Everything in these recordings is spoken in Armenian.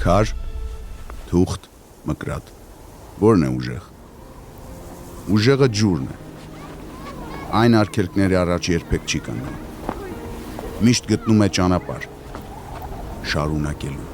Քար, թուղթ, մկրատ։ Որն է ուժեղ։ Ուժեղը ջուրն է։ Այն արգելքների առաջ երբեք չի կանգնում։ Միշտ գտնում է ճանապարհ շարունակելու։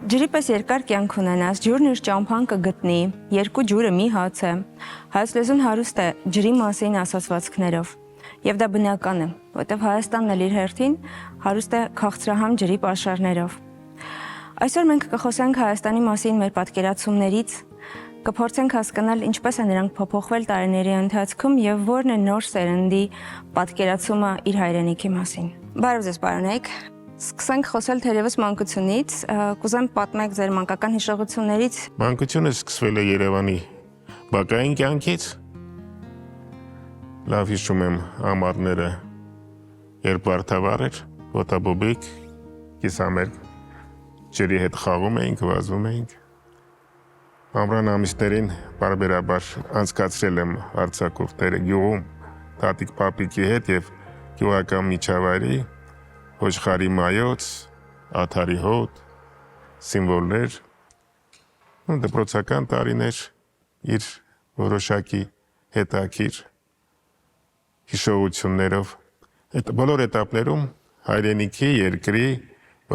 Ջրի պես երկար կյանք ունենաս, ջուրն իր ճամփան կգտնի, երկու ջուրը մի հաց է։ Հայոց լեզուն հարուստ է ջրի մասին ասացվածքներով, եւ դա բնական է, որտեղ Հայաստանն էլ իր հերթին հարուստ է քաղցրահամ ջրի պաշարներով։ Այսօր մենք կխոսենք Հայաստանի մասին մեր պատկերացումներից, կփորձենք հասկանալ ինչպես է նրանք փոփոխվել տարիների ընթացքում եւ որն է նոր սերնդի պատկերացումը իր հայրենիքի մասին։ Բարև ձեզ, պարոնիկ։ Սկսենք խոսել թերևս մանկությունից, կուզեմ պատմեք ձեր մանկական հիշողություններից։ Մանկությունը սկսվել է Երևանի բակային կյանքից։ Լավ հիշում եմ ամառները, երբ վարդավառ էր, ոտաբոբիկ, կիսամերկ ջրի հետ խաղում էինք, վազում էինք։ Ամռան ամիսներին բարբերաբար անցկացրել եմ արձակուրդները գյուղում, տատիկ պապիկի հետ եւ գյուղական միջավայրի Ոչխարի մայոց, աթարի հոտ, սիմվոլներ, դպրոցական տարիներ իր որոշակի հետաքրքիր հիշողություններով։ Այդ բոլոր էտապներում հայրենիքի, երկրի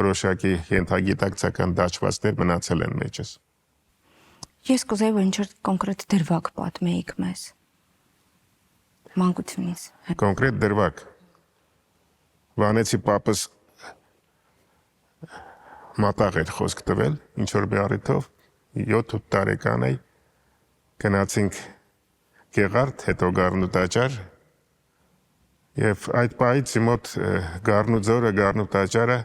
որոշակի ենթագիտակցական դաշտվածներ մնացել են մեջս։ Ես կուզեի, որ ինչ-որ կոնկրետ դրվագ պատմեիք մեզ մանկությունից։ Կոնկրետ դրվագ։ Վանեցի պապս մատաղ էր խոսք տվել, ինչ-որ բառիթով, 7-8 տարեկան էի, գնացինք Գեղարդ, հետո Գառնուտաճար, եւ այդ պահից մոտ Գառնուձորը, Գառնուտաճարը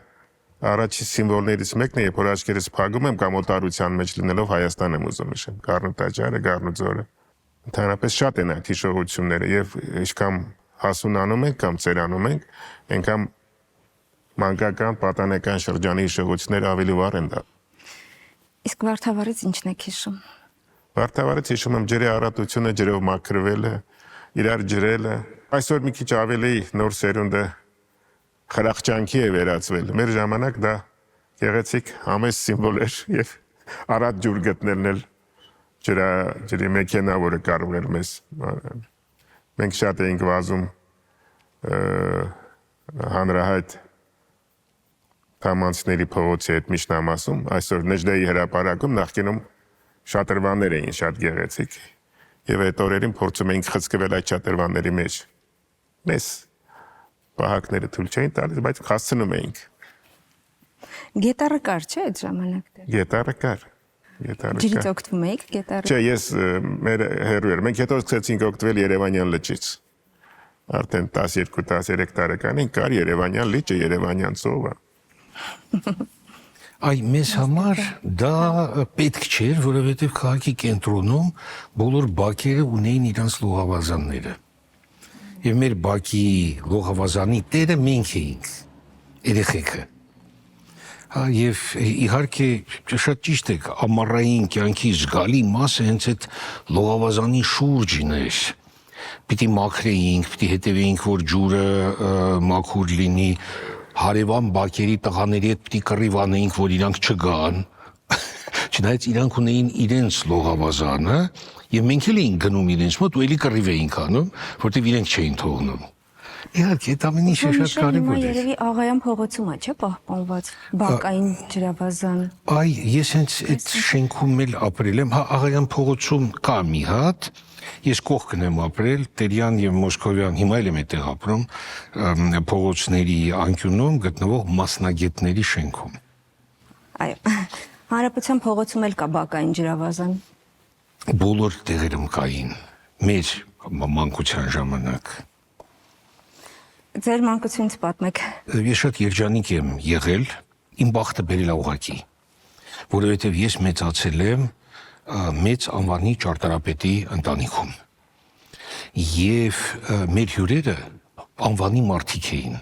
առաջի սիմվոլներից մեկն է, երբ որ աչքերս փակում եմ կամ օտարության մեջ լինելով Հայաստան եմ ուզում նշեմ, Գառնուտաճարը, Գառնուձորը։ Ընդհանրապես շատ են այդ հիշողությունները եւ ինչքան հասունանում ենք կամ ծերանում ենք, այնքան մանկական, պատանեկան շրջանի հիշողությունները ավելի վառ են դա։ Իսկ վարդավառից ինչն եք հիշում։ Վարդավառից հիշում եմ ջրի առատությունը, ջրով մաքրվելը, իրար ջրելը։ Այսօր մի քիչ ավելի նոր սերունդը խրախճանքի է վերածվել։ Մեր ժամանակ դա գեղեցիկ համեստ սիմվոլ էր եւ առատ ջուր գտնելն էլ ջրի մեքենա, որը կարող էր մեզ։ Մենք շատ էինք վազում հանրահայտ Թամանցների փողոցի հետ միջնամասում, այսօր Նեժդեի հրապարակում նախկինում շատրվաններ էին շատ գեղեցիկ եւ այդ օրերին փորձում էինք խցկվել այդ շատրվանների մեջ։ Մեզ պահակները թույլ չէին տալիս, բայց հասցնում էինք։ Գետառը կար, չէ՞ այդ ժամանակ։ Գետառը կար։ Ջրից օգտվում էիք գետառի։ Չէ, ես մեր հերու էր։ Մենք հետո սկսեցինք օգտվել Երևանյան լճից։ Արդեն 12-13 տարեկանին կար Երևանյան լիճը, Երևանյան ծովը։ Այ մեզ համար դա պետք չէր, որովհետև քաղաքի կենտրոնում բոլոր բակերը ունեին իրանց լողավազանները։ Եվ մեր բակի լողավազանի տերը մենք էինք, երեխեքը։ Եվ իհարկե շատ ճիշտ եք, ամառային կյանքի զգալի մասը հենց այդ լողավազանի շուրջն էր։ Պիտի մաքրեինք, պիտի հետևեինք, որ ջուրը մաքուր լինի, հարևան բակերի տղաների հետ պիտի կռիվ անեինք, որ իրանք չգան։ Չնայած իրանք ունեին իրենց լողավազանը, եւ մենք էլ էինք գնում իրենց մոտ ու էլի կռիվ էինք անում, որտեղ իրենք չէին թողնում։ Իհարկե, դա ամենի շատ կարևոր է։ Երևի Աղայան փողոցում է, չէ՞, պահպանված բակային ջրավազան։ Այ ես հենց այդ շենքում էլ ապրել եմ, Աղայան փողոցում կա մի հատ, ես կողքն եմ ապրել, Տերյան եւ Մոսկովյան, հիմա էլ եմ այդտեղ ապրում, փողոցների անկյունում գտնվող մասնագետների շենքում։ Այո, Հանրապետության փողոցում էլ կա բակային ջրավազան։ Բոլոր տեղերում կային, մեր մանկության ժամանակ։ ձեր մանկությունից պատմեք։ Ես շատ երջանիկ եմ եղել, իմ բախտը բերել է ուղղակի, որովհետև ես մեծացել եմ մեծ անվանի ճարտարապետի ընտանիքում։ Եվ մեր հյուրերը անվանի մարդիկ էին։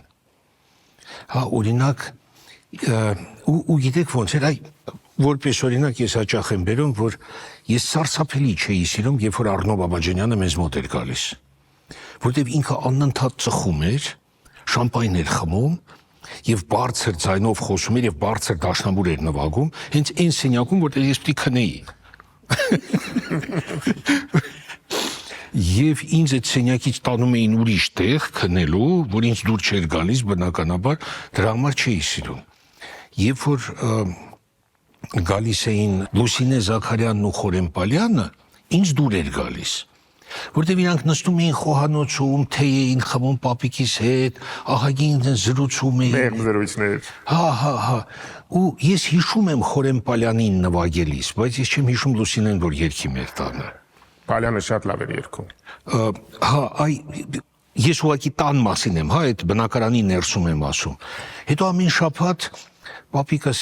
Հա, օրինակ, ու գիտեք ոնց էր, որպես օրինակ ես հաճախ եմ բերում, որ ես սարսափելի չէի սիրում, երբ որ Առնո Բաբաջանյանը մեզ մոտ էր գալիս, որտեվ ինքը անընդհատ ծխում էր, շամպայն էր խմում եւ բարձր ձայնով խոսում էր եւ բարձր դաշնամուր էր նվագում, հենց այն սենյակում, որտեղ ես պիտի քնեի։ Եվ ինձ այդ սենյակից տանում էին ուրիշ տեղ քնելու, որ ինձ դուր չէր գալիս, բնականաբար, դրա համար չէի սիրում։ Երբ որ գալիս էին Լուսինե Զաքարյանն ու Խորեն Պալյանը, ինձ դուր էր գալիս, որտեղ իրանք նստում էին խոհանոցում, թեյ էին խմում պապիկիս հետ, ահագին զրուցում էին։ Մեղմ զրույցներ։ Հա։ Ու ես հիշում եմ Խորեն Պալյանին նվագելիս, բայց ես չեմ հիշում Լուսինեն, որ երգի մեր տանը։ Պալյանը շատ լավ էր երգում։ Հա, ես ուղղակի տան մասին եմ, հա, այդ բնակարանի ներսում եմ ասում։ Հետո ամեն շաբաթ պապիկս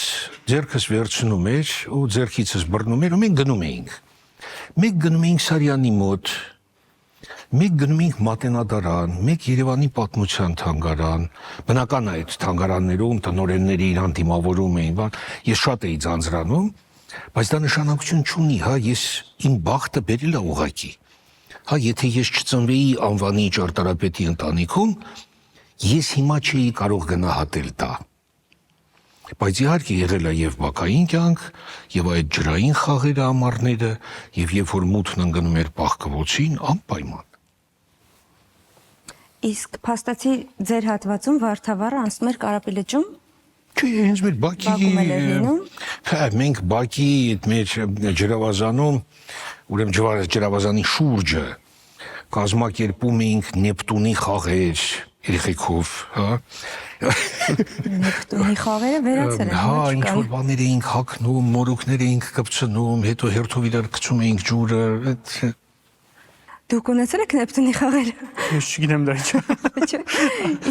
ձեռքս վերցնում էր ու ձեռքիցս բռնում էր ու մենք գնում էինք։ Մեկ գնում էինք Սարյանի մոտ, մեկ գնում էինք Մատենադարան, մեկ Երևանի պատմության թանգարան, բնական է այդ թանգարաններում տնօրենները իրան դիմավորում էին, ես շատ էի ձանձրանում, բայց դա նշանակություն չունի, հա, ես իմ բախտը բերել է ուղղակի։ Հա, եթե ես չծնվեի անվանի ճարտարապետի ընտանիքում, ես հիմա չէի կարող գնահատել դա։ Բայց իհարկե եղել է եւ բակային կյանք, եւ այդ ջրային խաղերը ամառները, եւ երբ որ մութն ընկնում էր պահկվոցին, անպայման։ Իսկ փաստացի ձեր հատվածում Վարդավառը անցնում էր Կարապի լճում։ Չէ, հենց մեր բակի Բակում էլ էր լինում։ Հա, մենք բակի այդ մեր ջրավազանում, ուրեմն ջրավազանի շուրջը կազմակերպում էինք Նեպտունի խաղեր երեխեքով, հա։ Նեպտունի խաղերը վերացել են։ Հա, ինչ որ բաներ էինք հագնում, մորուքներ էինք կպցնում, հետո հերթով իրար գցում էինք ջուրը։ Դուք ունեցել եք Նեպտունի խաղեր։ Ես չգիտեմ դա ինչ։ Չէ։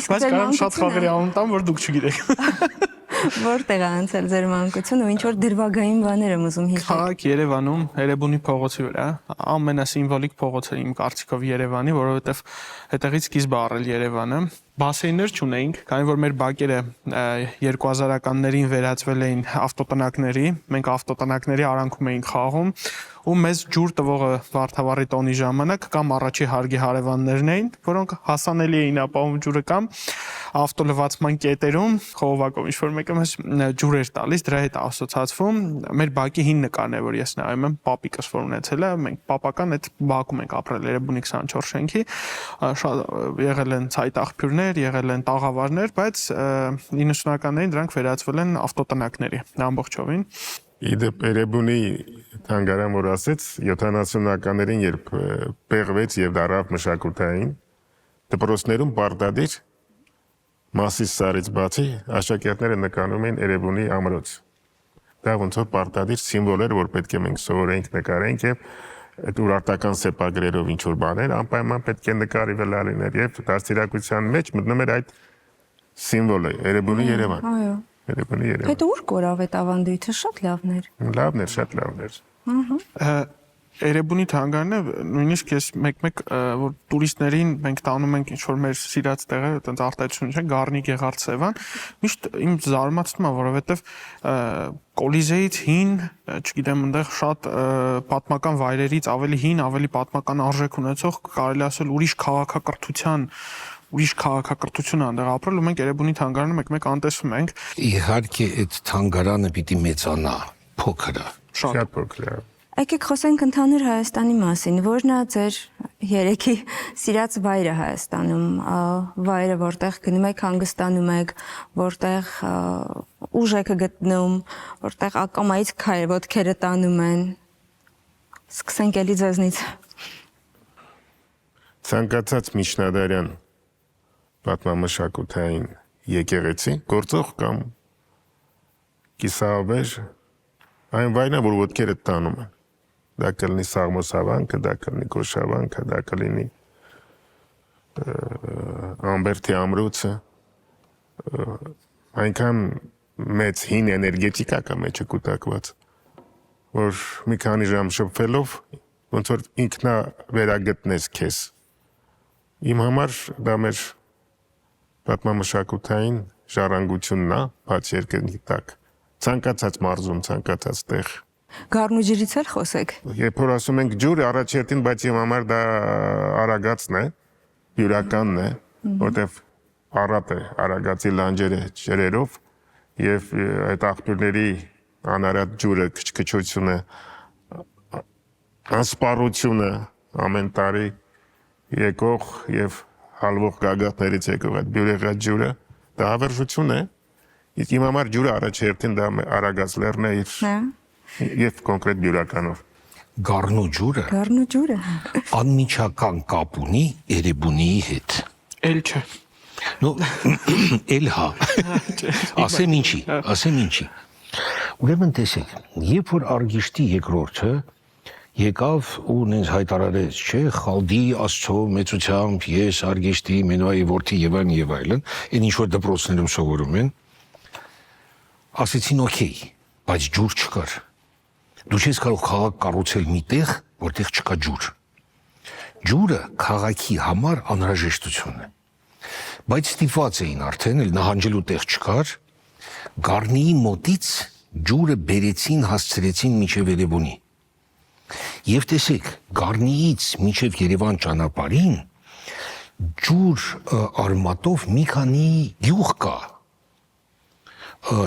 Իսկ Բայց ձեր կարող շատ խաղերի մանկությունը անուն տամ, որ դուք չգիտեք։ որտեղ է անցել ձեր մանկությունը ու ինչ որ դրվագային բաներ եմ ուզում հիշել։ Քաղաք Երևանում, Էրեբունի փողոցի վրա, ամենասիմվոլիկ փողոցը իմ կարծիքով Երևանի, որովհետև այդտեղից սկիզբ առել Երևանը։ Բասեյներ չունեինք, քանի որ մեր բակերը 2000-ականներին վերածվել էին ավտոտնակների, մենք ավտոտնակների արանքում էինք խաղում ու մեզ ջուր տվողը Վարդավառի տոնի ժամանակ կամ առաջի հարգի հարևաններն էին, որոնք հասանելի էին ապահովում ջուրը կամ ավտոլվացման կետերում խողովակով ինչ որ մեկը մեզ ջուր էր տալիս, դրա հետ ասոցացվում մեր բակի հին նկարն է, որ ես նայում եմ, պապիկս որ ունեցել է, մենք պապական այդ բակում ենք ապրել Էրեբունի 24 շենքի, շատ եղել են ցայտ աղբյուրներ, եղել են տաղավարներ, բայց 90-ականներին դրանք վերածվել են ավտոտնակների ամբողջովին։ Իդեպ Էրեբունի թանգարան, որ ասեց 70-ականներին, երբ պեղվեց եւ դարավ մշակութային, դպրոցներում պարտադիր Մասիս սարից բացի աշակերտները նկարում էին Էրեբունի ամրոց։ Դա ոնց որ պարտադիր սիմվոլ էր, որ պետք է մենք սովորենք, նկարենք եւ այդ ուրարտական սեպագրերով ինչ որ բաներ անպայման պետք է նկարի վրա լիներ եւ դաստիարակության մեջ մտնում էր այդ սիմվոլը Էրեբունի Երևան։ Այո։ Էրեբունի Երևան։ Հետո ուր կորավ այդ ավանդույթը, շատ լավն էր։ Լավն էր, շատ լավն էր։ Էրեբունի թանգարանը նույնիսկ ես մեկ-մեկ որ տուրիստներին մենք տանում ենք ինչ որ մեր սիրած տեղը, այտենց արտահայտություն չէ, Գառնի Գեղարդսևան, միշտ իմ զարմացնում է, որովհետև Կոլիզեից հին, չգիտեմ, այնտեղ շատ պատմական վայրերից ավելի հին, ավելի պատմական արժեք ունեցող, կարելի ասել ուրիշ քաղաքակրթություն այնտեղ ապրել ու մենք Էրեբունի թանգարանը մեկ-մեկ անտեսում ենք։ Իհարկե այդ թանգարանը պիտի մեծանա, փոքր է։ Շատ փոքր է։ Եկեք խոսենք ընդհանուր Հայաստանի մասին, որն է ձեր երեքի սիրած վայրը Հայաստանում, վայրը, որտեղ գնում եք, հանգստանում եք, որտեղ ուժ եք գտնում, որտեղ ակամայից ոտքերը տանում են։ Սկսենք էլի ձեզնից։ Ցանկացած միջնադարյան պատմամշակութային եկեղեցի գործող կամ կիսավեր այն վայրն է, որ ոտքերը տանում են։ Դա կլինի Սաղմոս հավանքը, դա կլինի Գոշավանքը, դա կլինի ամբերթի ամրոցը այնքան մեծ հին էներգետիկա կա մեջը կուտակված, որ մի քանի ժամ շփվելով ոնց որ ինքնա վերագտնես քեզ։ Իմ համար դա մեր պատմամշակութային ժառանգությունն է, բաց երկնքի տակ, ցանկացած մարզում, ցանկացած տեղ։ Գառն ու ջրից էլ խոսեք։ Երբ որ ասում ենք ջուր, առաջերտին, բայց իմ համար դա արագածն է, յուրականն է, որտեվ առատ է արագածի լանջերը ջրերով եւ այդ աղբյուրների անարատ ջուրը, քչքչությունը, անսպառությունը ամեն տարի եկող եւ հալվող գագաթներից եկող այդ բյուրեղած ջուրը, դա հավերժություն է։ Իսկ իմ համար ջուրը առաջերտին դա արագած լեռն է եւ կոնկրետ բյուրականով։ Գառն ու ջուրը անմիջական կապ ունի Էրեբունիի հետ։ Էլ չէ։ Ну, էլ հա։ Ասեմ ինչի։ Ուրեմն տեսեք, երբ որ Արգիշտի երկրորդը եկավ ու նենց հայտարարեց, չէ, Խալդի Աստծո մեծությամբ ես Արգիշտի Մենուայի որդի եւ այլն, այն ինչ որ դպրոցներում սովորում են, ասեցին օքեյ, բայց ջուր չկար։ Դու չես կարող քաղաք կառուցել մի տեղ, որտեղ չկա ջուր։ Ջուրը քաղաքի համար անհրաժեշտություն է։ Բայց ստիպված էին արդեն, էլ նահանջելու տեղ չկար, Գառնիի մոտից ջուրը բերեցին, հասցրեցին մինչև Էրեբունի։ Եվ տեսեք, Գառնիից մինչև Երևան ճանապարհին ջուր արմատով մի քանի գյուղ կա։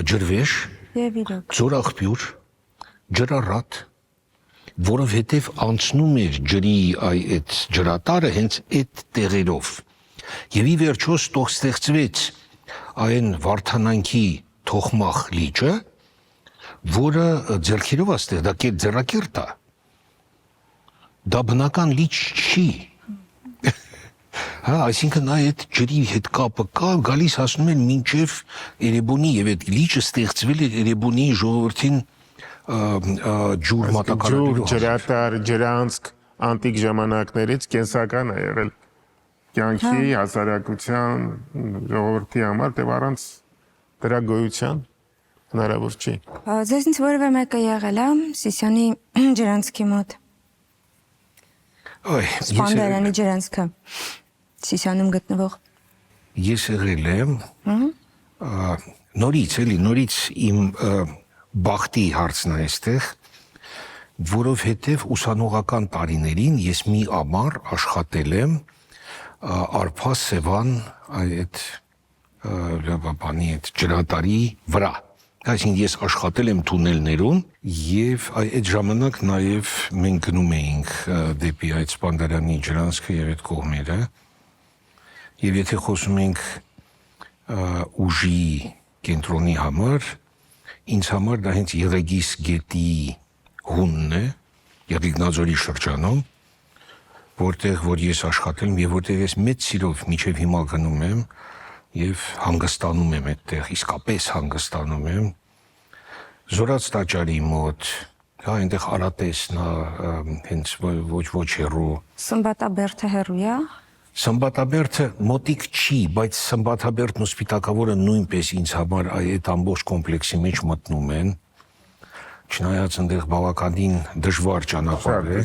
Ջրվեժ, Ձորաղբյուր, ջրառատ, որովհետև անցնում էր ջրի այդ ջրատարը հենց այդ տեղերով։ Եվ ի վերջո ստեղծվեց այն Վարդանանքի թոխմախ լիճը, որը ձեռքերով աստեղ, դա ձեռակերտ է։ Դա բնական լիճ չի։ Հա, այսինքն այդ ջրի հետ կապը կա, գալիս հասնում են մինչև Էրեբունի եւ այդ լիճը ստեղծվել է Էրեբունի ժողովրդին ջուր մատակարարելու։ Ջրատար, ջրանցք անտիկ ժամանակներից կենսական է եղել կյանքի, հասարակության, ժողովրդի համար, դե առանց դրա գոյության հնարավոր չի։ Ձեզնից որևէ մեկը եղել է Սիսիանի ջրանցքի մոտ։ Սպանդերանի ջրանցքը Սիսիանում գտնվող։ Ես եղել եմ նորից իմ բախտի հարցն է այստեղ, որովհետև ուսանողական տարիներին ես մի ամառ աշխատել եմ Արփա Սևան այդ ջրատարի վրա։ Այսինքն ես աշխատել եմ թունելներում եւ այդ ժամանակ նաեւ մենք գնում էինք դեպի այդ Սպանդարանի ջրանցքը եւ այդ կողմերը։ Եվ եթե խոսում ենք ուժի կենտրոնի համար, ինձ համար դա հենց Եղեգիս գետի հունն է, Եղիգնաձորի շրջանում, որտեղ որ ես աշխատել եմ եւ որտեղ ես մեծ սիրով մինչեւ հիմա գնում եմ եւ հանգստանում եմ այդտեղ, իսկապես հանգստանում եմ։ Զորաց տաճարի մոտ, հա, այնտեղ Արատեսն է, հենց ոչ հեռու։ Սմբատաբերդը հեռու է։ Սմբատաբերդը մոտիկ չի, բայց Սմբատաբերդն ու Սպիտակավորը նույնպես ինձ համար այդ ամբողջ կոմպլեքսի մեջ մտնում են։ Չնայած այնտեղ բավականին դժվար ճանապարհ է։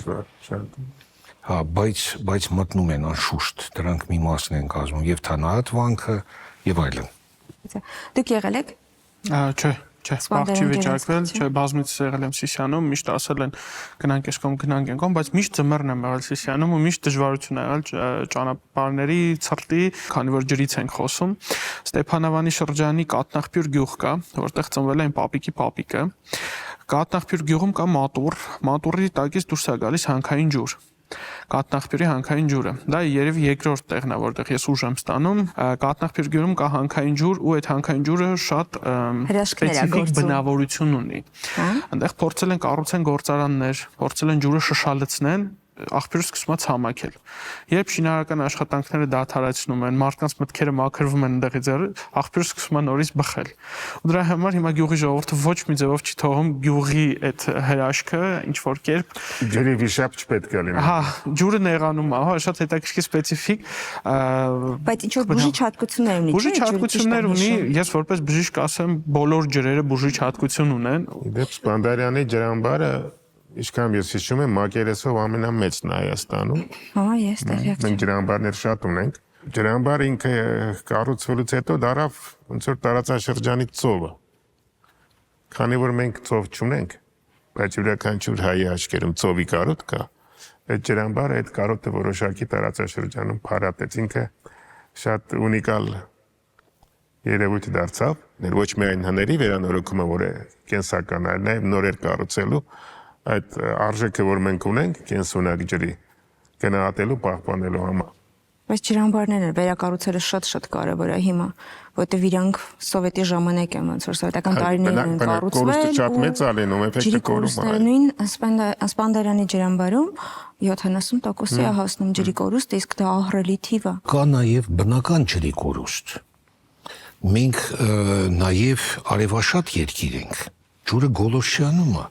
Հա, բայց մտնում են անշուշտ, դրանք մի մասն են կազմում եւ Թանահատ վանքը եւ այլն։ Դուք եղել եք։ Չէ, բախտ չի վիճակվել, չէ, բազմից եղել եմ Սիսիանում, միշտ ասել են գնանք այս կողմ, գնանք այն կողմ, բայց միշտ ձմեռն եմ եղել Սիսիանում ու միշտ դժվարություն ա եղել ճանապարհների ցրտի, քանի որ ջրից ենք խոսում։ Ստեփանավանի շրջանի Կատնախբյուր գյուղ կա, որտեղ ծնվել են պապիկի պապիկը։ Կատնախբյուր գյուղում կա մատուռի տակից դուրս է գալիս հանքային ջուր։ Կատնախբյուրի հանքային ջուրը։ Դա երևի երկրորդ տեղն է, որտեղ ես ուժ եմ ստանում։ Կատնախբյուր գյուղում կա հանքային ջուր ու այդ հանքային ջուրը շատ սպეციფიկ բնավորություն ունի։ Այնտեղ փորձել են կառուցեն գործարաններ, փորձել են ջուրը շշալցնեն, աղբյուրը սկսում է ցամաքել։ Երբ շինարարական աշխատանքները դադարեցնում են, մարդկանց մտքերը մաքրվում են այնտեղից, աղբյուրը սկսում է նորից բխել։ Ու դրա համար հիմա գյուղի ժողովուրդը ոչ մի ձևով չի թողում գյուղի այդ հրաշքը ինչ որ կերպ ջրի վիշապ չպետք է լինի։ Հա, ջուրը նեղանում է, հա, շատ հետաքրքիր սպეციფიկ, Բայց ինչ որ բուժիչ հատկություններ ունի, բուժիչ հատկություններ ունի, ես որպես բժիշկ ասեմ, բոլոր ջրերը բուժիչ հատկություն ունեն։ Դեպ Սպանդարյանի ջրամբարը ինչքան ես հիշում եմ մակերեսով ամենամեծն է Հայաստանում։ Հա, ես տեղյակ Մենք ջրամբարներ շատ ունենք։ Ջրամբարը ինքը կառուցվելուց հետո դարավ ոնց որ տարածաշրջանի ծովը։ Քանի որ մենք ծով չունենք, բայց յուրաքանչյուր հայի աչքերում ծովի կարոտ կա, այդ ջրամբարը այդ կարոտը որոշակի տարածաշրջանում փարատեց, ինքը շատ ունիկալ երևույթ դարձավ, ոչ միայն հների վերանորոգումը, որ է կենսական, այլ նաև նորեր կառուցելու այդ արժեքը, որ մենք ունենք, կենսունակ ջրի գնահատելու, պահպանելու համար։ Բայց ջրամբարները վերակառուցելը շատ կարևոր է հիմա, որտեղ իրանք սովետի ժամանակ են ոնց որ սովետական տարիներին կառուցվել։ Կորուստը շատ մեծ է լինում, էֆեկտը կորում է։ Նույն Սպանդարյանի ջրամբարում 70%-ի է հասնում ջրի կորուստը, իսկ դա ահռելի թիվ է։ Կա նաև բնական ջրի կորուստ։ Մենք նաև արևաշատ երկիր ենք։ Ջուրը գոլորշիանում է։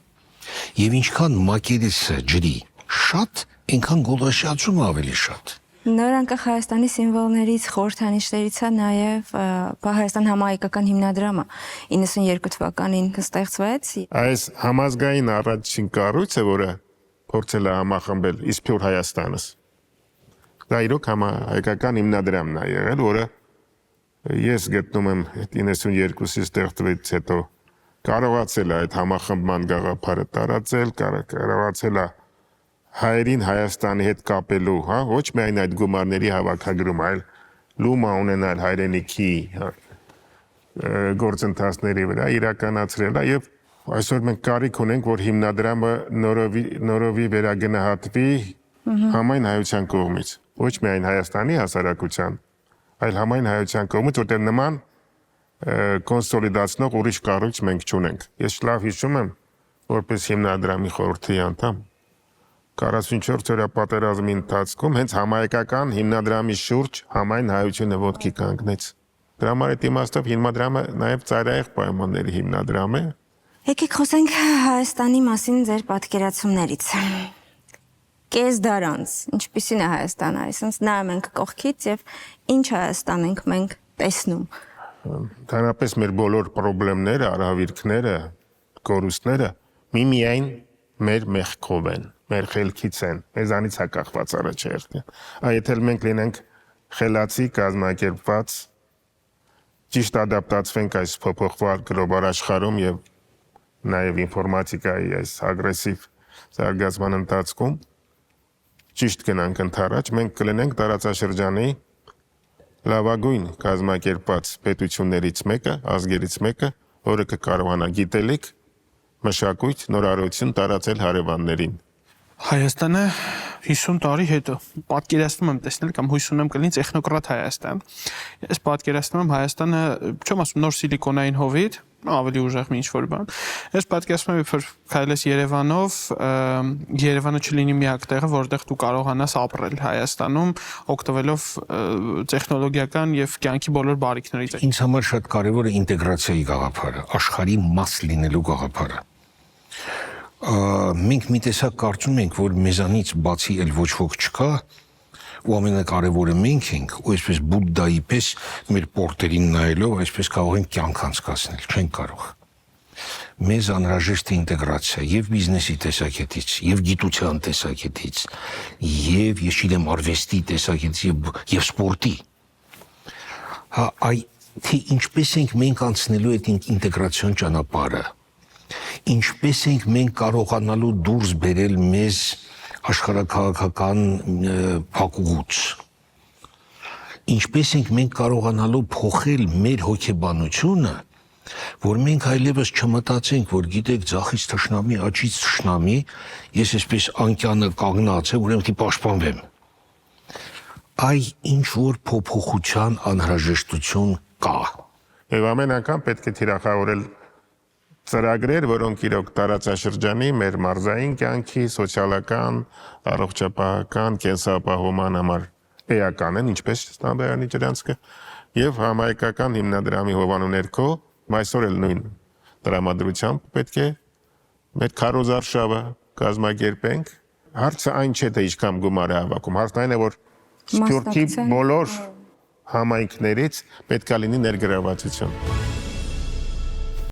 Եվ ինչքան մակերեսը ջրի շատ, այնքան գոլորշիացումը ավելի շատ։ Նորանկախ Հայաստանի սիմվոլներից, խորհրդանիշներից է նաև Հայաստան համահայկական հիմնադրամը 92 թվականին ստեղծվեց։ Այս համազգային առաջին կառույցը, որը փորձել է համախմբել Իսփյուր Հայաստանս, դա իրոք համահայկական հիմնադրամն է եղել, որը ես գտնում եմ 92-ից ստեղծվելուց հետո կարողացել է այդ համախմբման գաղափարը տարածել, կարողացել է հայերին Հայաստանի հետ կապելու, հա, ոչ միայն այդ գումարների հավաքագրում, այլ լումա ունենալ հայրենիքի գործընթացների վրա իրականացրել է եւ այսօր մենք կարիք ունենք, որ հիմնադրամը նորովի վերագնահատվի համայն հայության կողմից, ոչ միայն Հայաստանի հասարակության, այլ համայն հայության կողմից, որտեղ նման կոնսոլիդացնող ուրիշ կառույց մենք չունենք։ Ես լավ հիշում եմ, որպես հիմնադրամի խորհրդի անդամ 44 օրյա պատերազմի ընթացքում հենց համահայկական հիմնադրամի շուրջ համայն հայությունը ոտքի կանգնեց։ Դրա համար այդ իմաստով հիմնադրամը նաև ծայրահեղ պայմանների հիմնադրամ է։ Եկեք խոսենք Հայաստանի մասին ձեր պատկերացումներից։ Կես դար անց, ինչպիսին է Հայաստանը, այսինքն նայում ենք կողքից եւ ինչ Հայաստան ենք մենք տեսնում։ Ընդհանրապես մեր բոլոր խնդիրները, արհավիրքները, կորուստները միմիայն մեր մեղքով են, մեր խելքից են, մեզանից է կախված առաջերտը։ Եթե մենք լինենք խելացի, կազմակերպված, ճիշտ ադապտացվենք այս փոփոխվող գլոբալ աշխարհում եւ նաեւ ինֆորմատիկայի այս ագրեսիվ զարգացման ընթացքում ճիշտ գնանք ընդառաջ, մենք կլինենք տարածաշրջանի լավագույն կազմակերպած պետություններից մեկը, ազգերից մեկը, որը կկարողանա գիտելիք, մշակույթ, նորարարություն տարածել հարևաններին։ Հայաստանը 50 տարի հետո պատկերացնում եմ տեսնել կամ հույս ունեմ կլինի տեխնոկրատ Հայաստան։ Ես պատկերացնում եմ Հայաստանը, չեմ ասում նոր սիլիկոնային հովիտ, ավելի ուժեղ մի ինչ-որ բան։ Ես պատկերացնում եմ, որ քայլես Երևանով, Երևանը չլինի միակ տեղը, որտեղ դու կարողանաս ապրել Հայաստանում, օգտվելով տեխնոլոգիական եւ կյանքի բոլոր բարիքներից։ Ինձ համար շատ կարևոր է ինտեգրացիայի գաղափարը, աշխարհի մաս լինելու գաղափարը։ Մենք մի տեսակ կարծում ենք, որ մեզանից բացի էլ ոչ ոք չկա, ու ամենակարևորը մենք ենք, ու այսպես Բուդդայի պես մեր պորտերին նայելով այսպես կարող ենք կյանք անցկացնել, չենք կարող։ Մեզ անհրաժեշտ է ինտեգրացիա եւ բիզնեսի տեսակետից, եւ գիտության տեսակետից, եւ ես չգիտեմ արվեստի տեսակետից եւ սպորտի։ Հա, թե ինչպես ենք մենք անցնելու այդ ինտեգրացիոն ճանապարհը, ինչպես ենք մենք կարողանալու դուրս բերել մեզ աշխարհաքաղաքական փակուղուց, ինչպես ենք մենք կարողանալու փոխել մեր հոգեբանությունը, որ մենք այլևս չմտածենք, որ գիտեք ձախից թշնամի, աջից թշնամի, ես այսպես անկյանը կանգնած եմ, ուրեմն պետք է պաշտպանվեմ։ Այ ինչ որ փոփոխության անհրաժեշտություն կա։ Եվ ամեն անգամ պետք է թիրախավորել ծրագրեր, որոնք իրոք տարածաշրջանի մեր մարզային կյանքի, սոցիալական, առողջապահական, կենսապահովման համար էական են, ինչպես Ստամբայանի ջրանցքը, եւ համայնքական հիմնադրամի հովանու ներքո այսօր էլ նույն տրամադրությամբ պետք է մեր քարոզարշավը կազմակերպենք։ Հարցը այն չէ, թե ինչքան գումար է հավաքում, հարցն այն է, որ Սփյուռքի բոլոր համայնքներից պետք է լինի ներգրավվածություն։